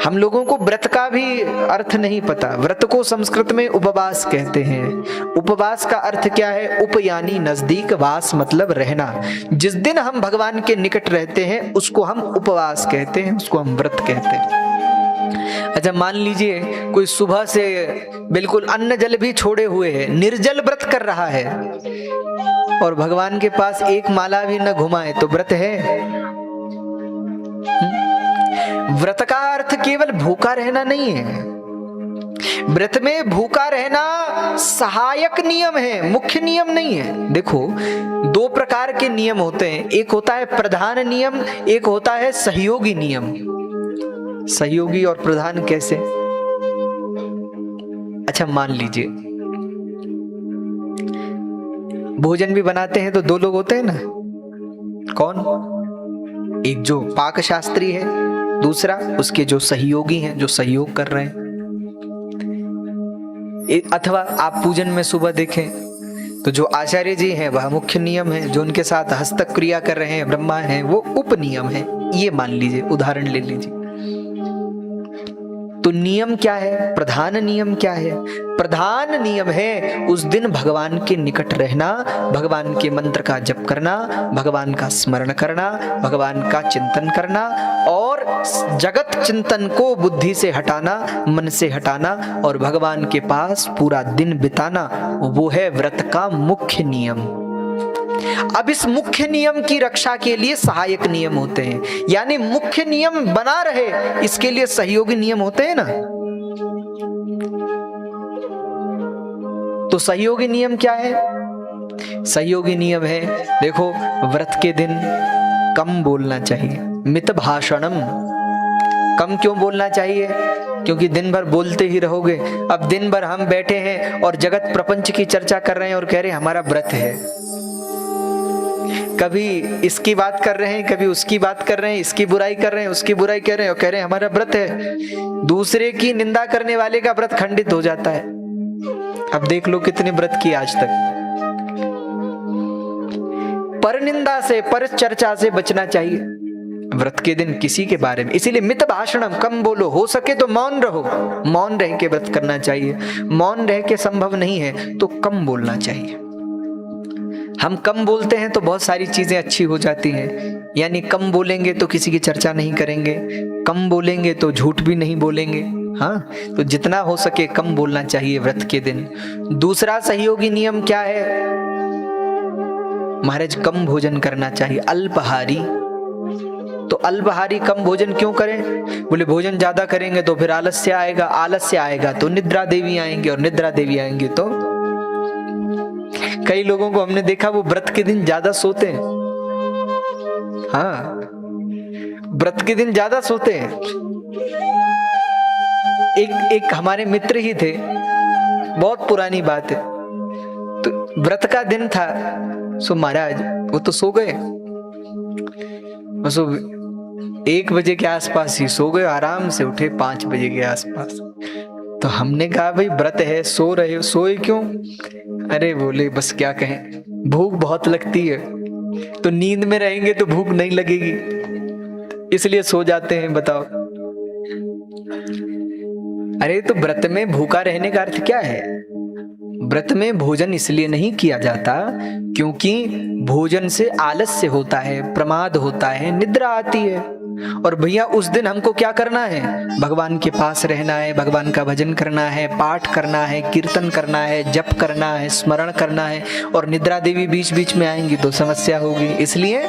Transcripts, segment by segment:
हम लोगों को व्रत का भी अर्थ नहीं पता। व्रत को संस्कृत में उपवास कहते हैं। उपवास का अर्थ क्या है? उप यानी नजदीक, वास मतलब रहना। जिस दिन हम भगवान के निकट रहते हैं उसको हम उपवास कहते हैं, उसको हम व्रत कहते हैं। अच्छा, मान लीजिए कोई सुबह से बिल्कुल अन्न जल भी छोड़े हुए है, निर्जल व्रत कर रहा है और भगवान के पास एक माला भी न घुमाए, तो व्रत है? व्रत का अर्थ केवल भूखा रहना नहीं है। व्रत में भूखा रहना सहायक नियम है, मुख्य नियम नहीं है। देखो, दो प्रकार के नियम होते हैं, एक होता है प्रधान नियम, एक होता है सहयोगी नियम। सहयोगी और प्रधान कैसे? अच्छा, मान लीजिए भोजन भी बनाते हैं तो दो लोग होते हैं ना। कौन? एक जो पाक शास्त्री है, दूसरा उसके जो सहयोगी हैं, जो सहयोग कर रहे हैं। अथवा आप पूजन में सुबह देखें तो जो आचार्य जी हैं वह मुख्य नियम है, जो उनके साथ हस्तक क्रिया कर रहे हैं ब्रह्मा हैं वो उप नियम है। ये मान लीजिए, उदाहरण ले लीजिए। तो नियम क्या है? प्रधान नियम क्या है? प्रधान नियम है उस दिन भगवान के निकट रहना, भगवान के मंत्र का जप करना, भगवान का स्मरण करना, भगवान का चिंतन करना और जगत चिंतन को बुद्धि से हटाना, मन से हटाना और भगवान के पास पूरा दिन बिताना। वो है व्रत का मुख्य नियम। अब इस मुख्य नियम की रक्षा के लिए सहायक नियम होते हैं, यानी मुख्य नियम बना रहे इसके लिए सहयोगी नियम होते हैं ना। तो सहयोगी नियम क्या है? सहयोगी नियम है, देखो, व्रत के दिन कम बोलना चाहिए, मित भाषणम। कम क्यों बोलना चाहिए? क्योंकि दिन भर बोलते ही रहोगे। अब दिन भर हम बैठे हैं और जगत प्रपंच की चर्चा कर रहे हैं और कह रहे हैं हमारा व्रत है। कभी इसकी बात कर रहे हैं, कभी उसकी बात कर रहे हैं, इसकी बुराई कर रहे हैं, उसकी बुराई कर रहे हैं और कह रहे हैं हमारा व्रत है। दूसरे की निंदा करने वाले का व्रत खंडित हो जाता है। अब देख लो कितने व्रत किए आज तक। पर निंदा से, पर चर्चा से बचना चाहिए व्रत के दिन किसी के बारे में। इसीलिए मित भाषणम, कम बोलो, हो सके तो मौन रहो। मौन रह के व्रत करना चाहिए। मौन रह के संभव नहीं है तो कम बोलना चाहिए। हम कम बोलते हैं तो बहुत सारी चीजें अच्छी हो जाती हैं। यानी कम बोलेंगे तो किसी की चर्चा नहीं करेंगे, कम बोलेंगे तो झूठ भी नहीं बोलेंगे। हाँ, तो जितना हो सके कम बोलना चाहिए व्रत के दिन। दूसरा सहयोगी नियम क्या है? महाराज, कम भोजन करना चाहिए, अल्पाहारी। तो अल्पाहारी कम भोजन क्यों करें? बोले भोजन ज्यादा करेंगे तो फिर आलस्य आएगा, आलस्य आएगा तो निद्रा देवी आएंगे और निद्रा देवी आएंगे तो कई लोगों को हमने देखा वो व्रत के दिन ज्यादा सोते हैं। हाँ, व्रत के दिन ज्यादा सोते हैं। एक हमारे मित्र ही थे, बहुत पुरानी बात है। तो व्रत का दिन था, सो महाराज वो तो सो गए, सो 1 बजे के आसपास ही सो गए, आराम से उठे 5 बजे के आसपास। तो हमने कहा भाई व्रत है, सो रहे हो, सोए क्यों? अरे बोले बस क्या कहें, भूख बहुत लगती है, तो नींद में रहेंगे तो भूख नहीं लगेगी, इसलिए सो जाते हैं। बताओ, अरे तो व्रत में भूखा रहने का अर्थ क्या है? व्रत में भोजन इसलिए नहीं किया जाता क्योंकि भोजन से आलस्य होता है, प्रमाद होता है, निद्रा आती है। और भैया उस दिन हमको क्या करना है? भगवान के पास रहना है, भगवान का भजन करना है, पाठ करना है, कीर्तन करना है, जप करना है, स्मरण करना है। और निद्रा देवी बीच बीच में आएंगी तो समस्या होगी, इसलिए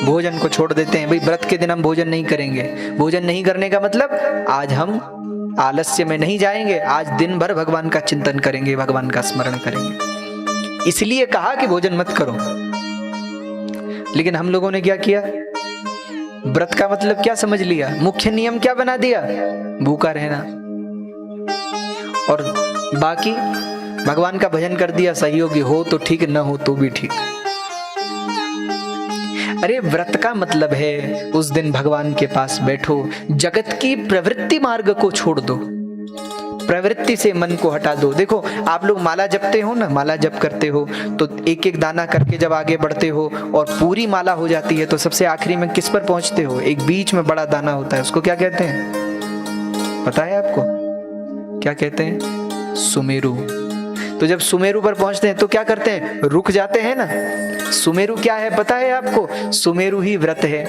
भोजन को छोड़ देते हैं। भाई व्रत के दिन हम भोजन नहीं करेंगे। भोजन नहीं करने का मतलब आज हम आलस्य में नहीं जाएंगे, आज दिन भर भगवान का चिंतन करेंगे, भगवान का स्मरण करेंगे। इसलिए कहा कि भोजन मत करो। लेकिन हम लोगों ने क्या किया? व्रत का मतलब क्या समझ लिया? मुख्य नियम क्या बना दिया? भूखा रहना। और बाकी भगवान का भजन कर दिया, सहयोगी हो तो ठीक, न हो तो भी ठीक। अरे व्रत का मतलब है उस दिन भगवान के पास बैठो, जगत की प्रवृत्ति मार्ग को छोड़ दो, प्रवृत्ति से मन को हटा दो। देखो आप लोग माला जपते हो ना, माला जप करते हो तो एक एक दाना करके जब आगे बढ़ते हो और पूरी माला हो जाती है तो सबसे आखिरी में किस पर पहुंचते हो? एक बीच में बड़ा दाना होता है, उसको क्या कहते हैं? पता है आपको क्या कहते हैं? सुमेरु। तो जब सुमेरु पर पहुंचते हैं तो क्या करते हैं? रुक जाते हैं ना। सुमेरु क्या है पता है आपको? सुमेरु ही व्रत है।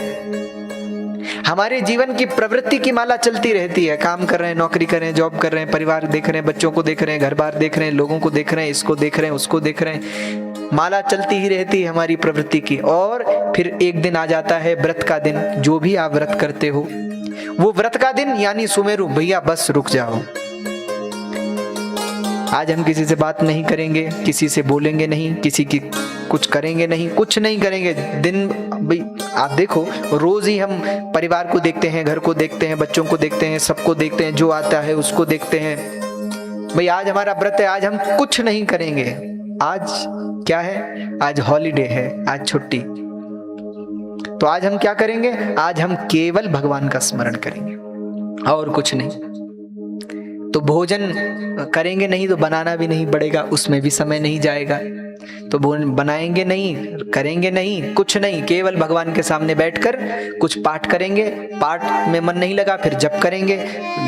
हमारे जीवन की प्रवृत्ति की माला चलती रहती है, काम कर रहे हैं, नौकरी कर रहे हैं, जॉब कर रहे हैं, परिवार देख रहे हैं, बच्चों को देख रहे हैं, घर बार देख रहे हैं, लोगों को देख रहे हैं, इसको देख रहे हैं, उसको देख रहे हैं, माला चलती ही रहती है हमारी प्रवृत्ति की। और फिर एक दिन आ जाता है व्रत का दिन, जो भी आप व्रत करते हो वो व्रत का दिन यानी सुमेरु, भैया बस रुक जाओ। आज हम किसी से बात नहीं करेंगे, किसी से बोलेंगे नहीं, किसी की कुछ करेंगे नहीं, कुछ नहीं करेंगे। दिन भाई आप देखो, रोज ही हम परिवार को देखते हैं, घर को देखते हैं, बच्चों को देखते हैं, सबको देखते हैं, जो आता है उसको देखते हैं। भाई आज हमारा व्रत है, आज हम कुछ नहीं करेंगे। आज क्या है? आज हॉलीडे है, आज छुट्टी। तो आज हम क्या करेंगे? आज हम केवल भगवान का स्मरण करेंगे और कुछ नहीं। तो भोजन करेंगे नहीं तो बनाना भी नहीं पड़ेगा, उसमें भी समय नहीं जाएगा। तो बनाएंगे नहीं, करेंगे नहीं, कुछ नहीं, केवल भगवान के सामने बैठकर कुछ पाठ करेंगे। पाठ में मन नहीं लगा फिर जप करेंगे,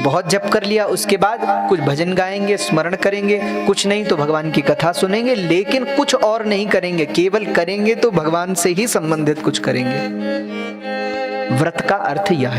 बहुत जप कर लिया उसके बाद कुछ भजन गाएंगे, स्मरण करेंगे, कुछ नहीं तो भगवान की कथा सुनेंगे, लेकिन कुछ और नहीं करेंगे। केवल करेंगे तो भगवान से ही संबंधित कुछ करेंगे। व्रत का अर्थ यह है।